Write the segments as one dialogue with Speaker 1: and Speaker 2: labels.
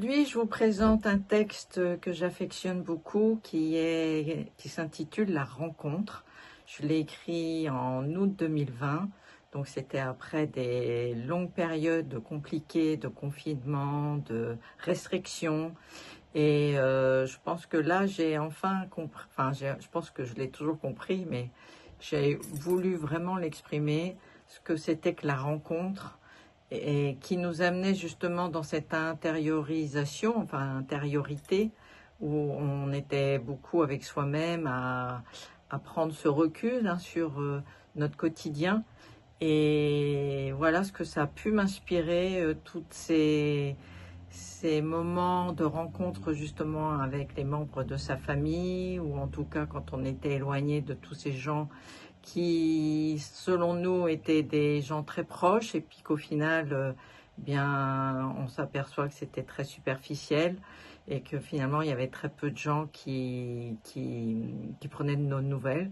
Speaker 1: Aujourd'hui, je vous présente un texte que j'affectionne beaucoup qui s'intitule La rencontre. Je l'ai écrit en août 2020, donc c'était après des longues périodes compliquées de confinement, de restrictions. Et je pense que là, j'ai enfin compris, je pense que je l'ai toujours compris, mais j'ai voulu vraiment l'exprimer, ce que c'était que la rencontre, et qui nous amenait justement dans cette intériorisation, intériorité, où on était beaucoup avec soi-même à prendre ce recul sur notre quotidien. Et voilà ce que ça a pu m'inspirer, toutes ces moments de rencontre justement avec les membres de sa famille, ou en tout cas quand on était éloigné de tous ces gens qui, selon nous, étaient des gens très proches, et puis qu'au final, on s'aperçoit que c'était très superficiel, et que finalement, il y avait très peu de gens qui prenaient de nos nouvelles.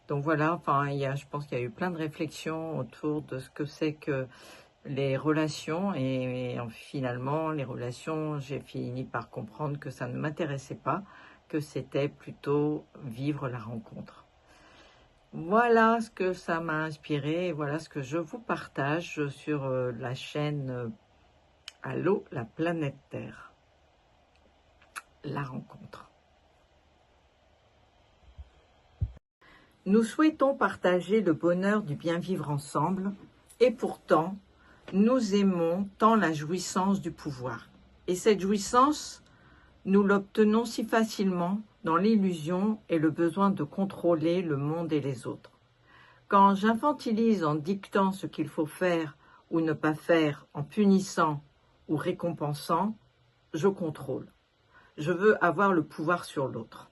Speaker 1: Donc voilà, je pense qu'il y a eu plein de réflexions autour de ce que c'est que les relations, et finalement, les relations, j'ai fini par comprendre que ça ne m'intéressait pas, que c'était plutôt vivre la rencontre. Voilà ce que ça m'a inspiré, et voilà ce que je vous partage sur la chaîne Allô, la planète Terre. La rencontre. Nous souhaitons partager le bonheur du bien vivre ensemble, et pourtant, nous aimons tant la jouissance du pouvoir. Et cette jouissance, nous l'obtenons si facilement dans l'illusion et le besoin de contrôler le monde et les autres. Quand j'infantilise en dictant ce qu'il faut faire ou ne pas faire, en punissant ou récompensant, je contrôle. Je veux avoir le pouvoir sur l'autre.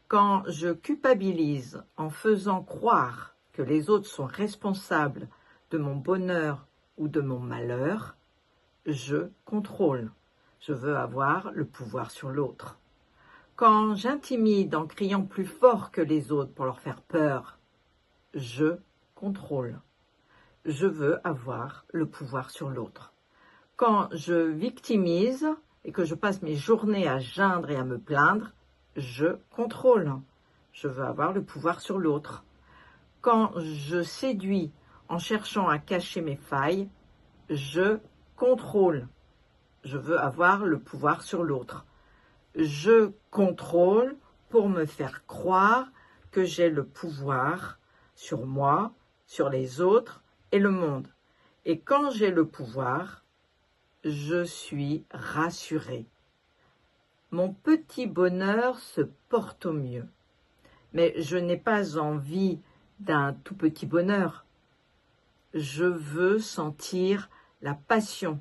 Speaker 1: Quand je culpabilise en faisant croire que les autres sont responsables de mon bonheur ou de mon malheur, je contrôle. Je veux avoir le pouvoir sur l'autre. Quand j'intimide en criant plus fort que les autres pour leur faire peur, je contrôle. Je veux avoir le pouvoir sur l'autre. Quand je victimise et que je passe mes journées à geindre et à me plaindre, je contrôle. Je veux avoir le pouvoir sur l'autre. Quand je séduis en cherchant à cacher mes failles, je contrôle. Je veux avoir le pouvoir sur l'autre. Je contrôle pour me faire croire que j'ai le pouvoir sur moi, sur les autres et le monde. Et quand j'ai le pouvoir, je suis rassurée. Mon petit bonheur se porte au mieux. Mais je n'ai pas envie d'un tout petit bonheur. Je veux sentir la passion,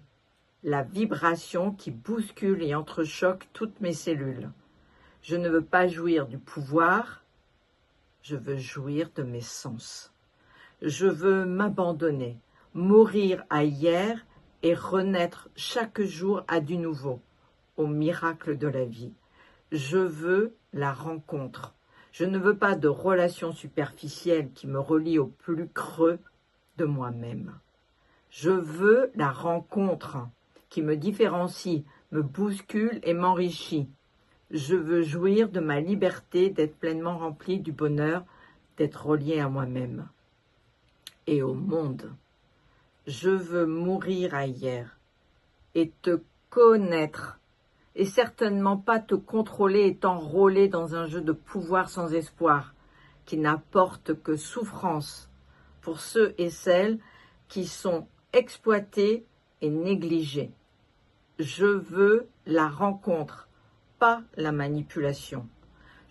Speaker 1: la vibration qui bouscule et entrechoque toutes mes cellules. Je ne veux pas jouir du pouvoir, je veux jouir de mes sens. Je veux m'abandonner, mourir à hier et renaître chaque jour à du nouveau, au miracle de la vie. Je veux la rencontre. Je ne veux pas de relations superficielles qui me relient au plus creux de moi-même. Je veux la rencontre qui me différencie, me bouscule et m'enrichit. Je veux jouir de ma liberté d'être pleinement remplie du bonheur d'être reliée à moi-même et au monde. Je veux mourir à hier et te connaître, et certainement pas te contrôler et t'enrôler dans un jeu de pouvoir sans espoir qui n'apporte que souffrance pour ceux et celles qui sont exploités et négligés. Je veux la rencontre, pas la manipulation.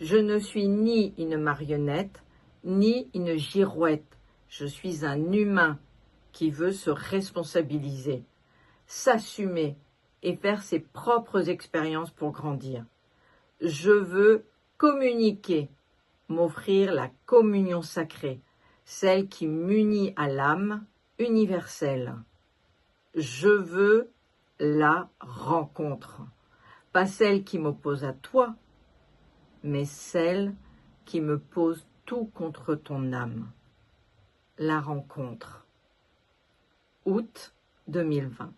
Speaker 1: Je ne suis ni une marionnette, ni une girouette. Je suis un humain qui veut se responsabiliser, s'assumer et faire ses propres expériences pour grandir. Je veux communiquer, m'offrir la communion sacrée, celle qui m'unit à l'âme universelle. Je veux la rencontre, pas celle qui m'oppose à toi, mais celle qui me pose tout contre ton âme. La rencontre. Août 2020.